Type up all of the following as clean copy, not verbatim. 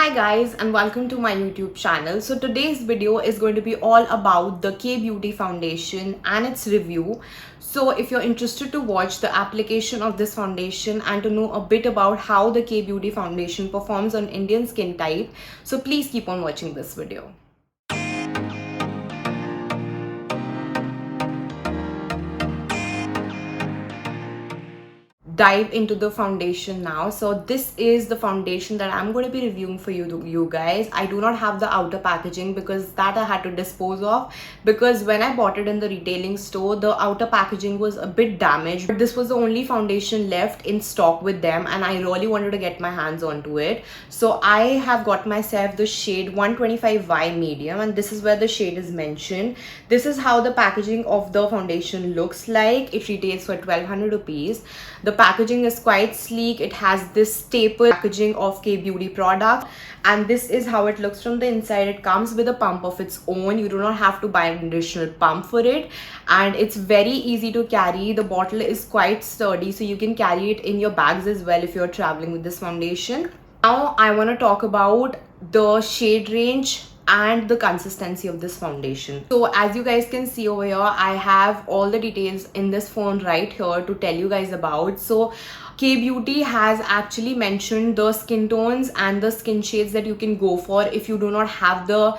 Hi guys and welcome to my YouTube channel. So today's video is going to be all about the K-Beauty foundation and its review. So if you're interested to watch the application of this foundation and to know a bit about how the K-Beauty foundation performs on Indian skin type, so please keep on watching this video. Dive into the foundation now. So this is the foundation that I'm going to be reviewing for you guys. I do not have the outer packaging because that I had to dispose of, because when I bought it in the retailing store, the outer packaging was a bit damaged. But this was the only foundation left in stock with them and I really wanted to get my hands onto it. So I have got myself the shade 125Y medium, and this is where the shade is mentioned. This is how the packaging of the foundation looks like. It retails for 1200 rupees. The packaging is quite sleek. It has this staple packaging of K-Beauty product, and this is how it looks from the inside. It comes with a pump of its own. You do not have to buy an additional pump for it, and it's very easy to carry. The bottle is quite sturdy, so you can carry it in your bags as well if you're traveling with this foundation. Now I want to talk about the shade range and the consistency of this foundation. So as you guys can see over here, I have all the details in this phone right here to tell you guys about. So K-Beauty has actually mentioned the skin tones and the skin shades that you can go for if you do not have the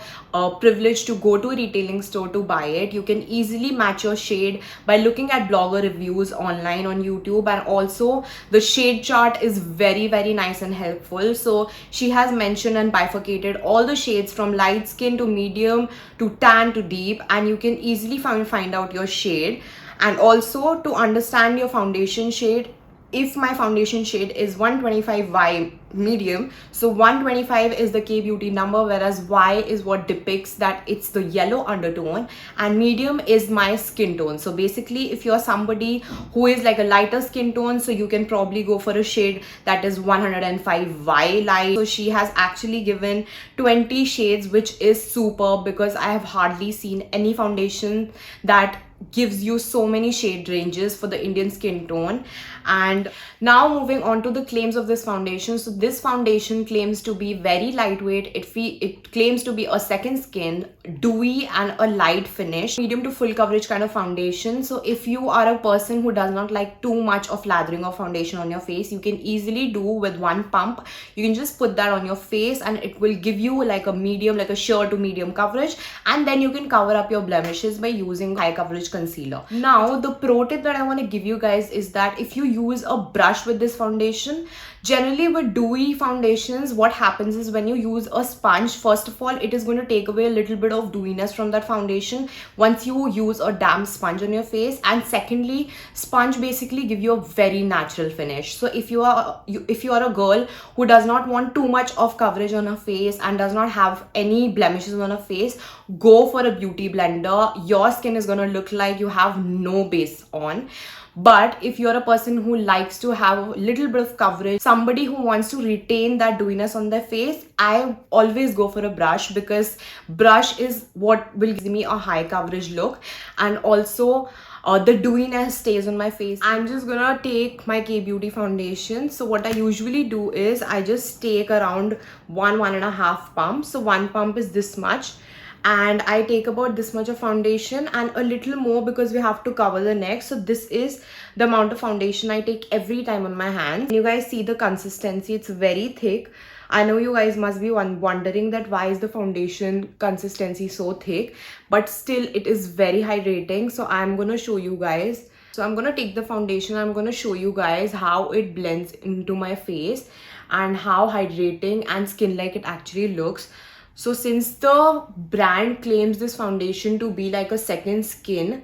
privilege to go to a retailing store to buy it. You can easily match your shade by looking at blogger reviews online on YouTube, and also the shade chart is very nice and helpful. So she has mentioned and bifurcated all the shades from light skin to medium to tan to deep, and you can easily find out your shade. And also to understand your foundation shade, if my foundation shade is 125Y medium, so 125 is the K-Beauty number, whereas Y is what depicts that it's the yellow undertone, and medium is my skin tone. So basically, if you're somebody who is like a lighter skin tone, so you can probably go for a shade that is 105Y light. So she has actually given 20 shades, which is superb, because I have hardly seen any foundation that gives you so many shade ranges for the Indian skin tone. And now moving on to the claims of this foundation. So this foundation claims to be very lightweight. It claims to be a second skin, dewy and a light finish, medium to full coverage kind of foundation. So if you are a person who does not like too much of lathering of foundation on your face, you can easily do with one pump. You can just put that on your face and it will give you like a medium, like a sheer to medium coverage, and then you can cover up your blemishes by using high coverage concealer. Now the pro tip that I want to give you guys is that if you use a brush with this foundation, generally with dewy foundations, what happens is when you use a sponge, first of all, it is going to take away a little bit of dewiness from that foundation once you use a damp sponge on your face. And secondly, sponge basically give you a very natural finish. So if you are a girl who does not want too much of coverage on her face and does not have any blemishes on her face, go for a beauty blender. Your skin is going to look like you have no base on. But if you're a person who likes to have a little bit of coverage, somebody who wants to retain that dewiness on their face, I always go for a brush, because brush is what will give me a high coverage look, and also the dewiness stays on my face. I'm just gonna take my K-Beauty foundation. So what I usually do is I just take around one and a half pumps. So one pump is this much, and I take about this much of foundation and a little more because we have to cover the neck. So this is the amount of foundation I take every time on my hands. You guys see the consistency, it's very thick. I know you guys must be wondering that why is the foundation consistency so thick, but still it is very hydrating. So I'm gonna show you guys. So I'm gonna take the foundation, I'm gonna show you guys how it blends into my face and how hydrating and skin-like it actually looks. So since the brand claims this foundation to be like a second skin,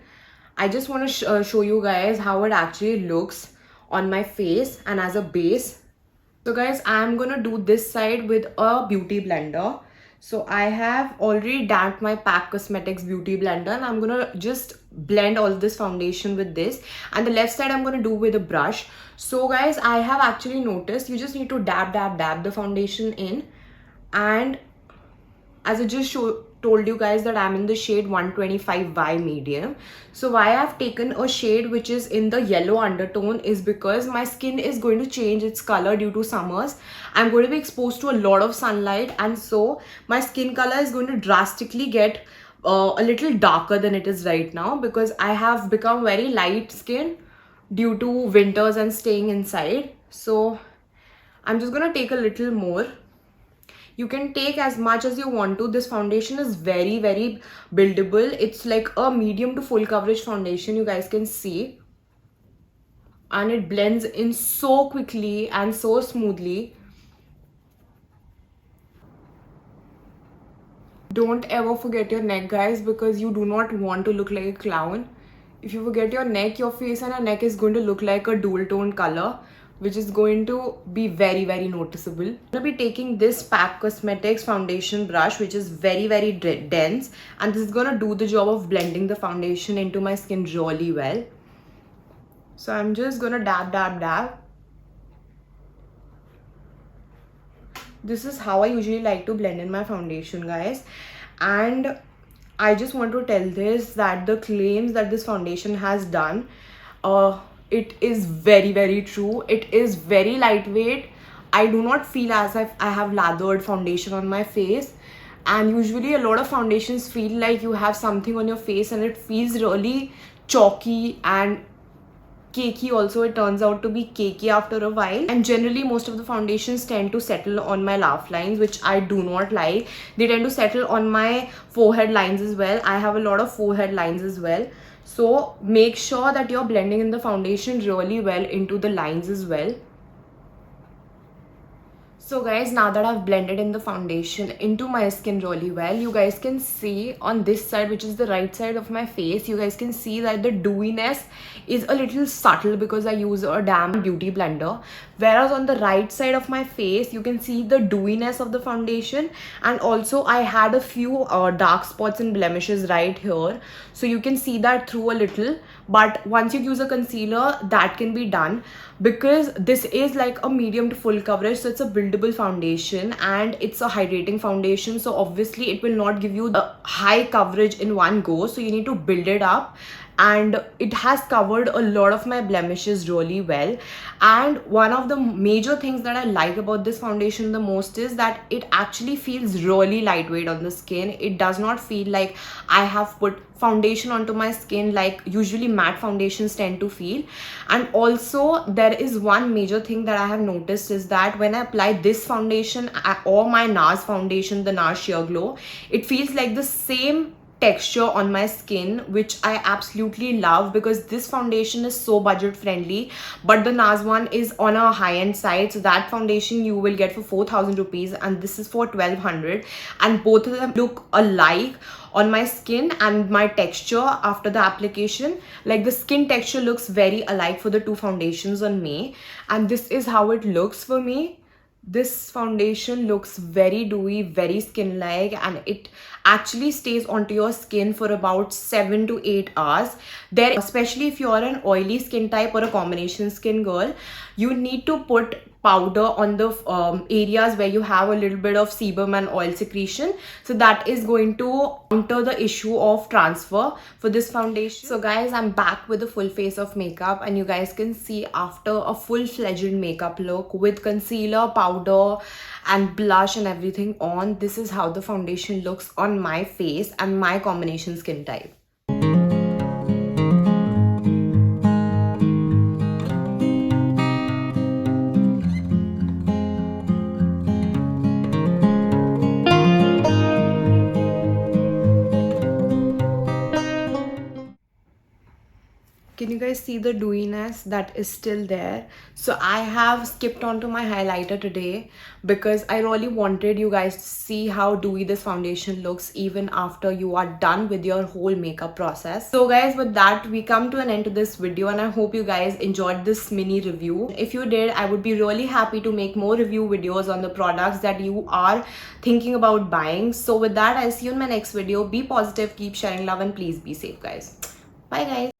I just want to show you guys how it actually looks on my face and as a base. So guys, I'm gonna do this side with a beauty blender. So I have already damped my PAC Cosmetics beauty blender, and I'm gonna just blend all this foundation with this, and the left side I'm gonna do with a brush. So guys, I have actually noticed you just need to dab the foundation in, and as I just told you guys that I'm in the shade 125Y medium. So why I've taken a shade which is in the yellow undertone is because my skin is going to change its color due to summers. I'm going to be exposed to a lot of sunlight, and so my skin color is going to drastically get a little darker than it is right now, because I have become very light skin due to winters and staying inside. So I'm just gonna take a little more. You can take as much as you want to. This foundation is very buildable. It's like a medium to full coverage foundation, you guys can see, and it blends in so quickly and so smoothly. Don't ever forget your neck, guys, because you do not want to look like a clown. If you forget your neck, your face and your neck is going to look like a dual tone color, which is going to be very noticeable. I'm going to be taking this PAC Cosmetics foundation brush, which is very dense, and this is going to do the job of blending the foundation into my skin really well. So I'm just going to dab. This is how I usually like to blend in my foundation, guys. And I just want to tell this, that the claims that this foundation has done, it is very true. It is very lightweight. I do not feel as if I have lathered foundation on my face. And usually a lot of foundations feel like you have something on your face, and it feels really chalky and cakey also. It turns out to be cakey after a while, and generally most of the foundations tend to settle on my laugh lines, which I do not like. They tend to settle on my forehead lines as well. I have a lot of forehead lines as well, so make sure that you're blending in the foundation really well into the lines as well. So guys, now that I've blended in the foundation into my skin really well, you guys can see on this side, which is the right side of my face, you guys can see that the dewiness is a little subtle because I use a damn beauty blender. Whereas on the right side of my face, you can see the dewiness of the foundation, and also I had a few dark spots and blemishes right here. So you can see that through a little, but once you use a concealer, that can be done, because this is like a medium to full coverage. So it's a buildable foundation and it's a hydrating foundation, so obviously it will not give you the high coverage in one go, so you need to build it up. And it has covered a lot of my blemishes really well. And one of the major things that I like about this foundation the most is that it actually feels really lightweight on the skin. It does not feel like I have put foundation onto my skin like usually matte foundations tend to feel. And also there is one major thing that I have noticed is that when I apply this foundation or my NARS foundation, the NARS Sheer Glow, it feels like the same texture on my skin, which I absolutely love, because this foundation is so budget friendly, but the NARS one is on a high-end side. So that foundation you will get for 4,000 rupees and this is for 1,200, and both of them look alike on my skin. And my texture after the application, like the skin texture looks very alike for the two foundations on me, and this is how it looks for me. This foundation looks very dewy, very skin-like, and it actually stays onto your skin for about 7 to 8 hours. There, especially if you're an oily skin type or a combination skin girl, you need to put powder on the areas where you have a little bit of sebum and oil secretion, so that is going to counter the issue of transfer for this foundation. So guys, I'm back with a full face of makeup, and you guys can see after a full-fledged makeup look with concealer, powder and blush and everything on, this is how the foundation looks on my face and my combination skin type. Can you guys see the dewiness that is still there? So I have skipped onto my highlighter today because I really wanted you guys to see how dewy this foundation looks even after you are done with your whole makeup process. So guys, with that we come to an end to this video, and I hope you guys enjoyed this mini review. If you did, I would be really happy to make more review videos on the products that you are thinking about buying. So with that, I'll see you in my next video. Be positive, keep sharing love, and please be safe, guys. Bye guys.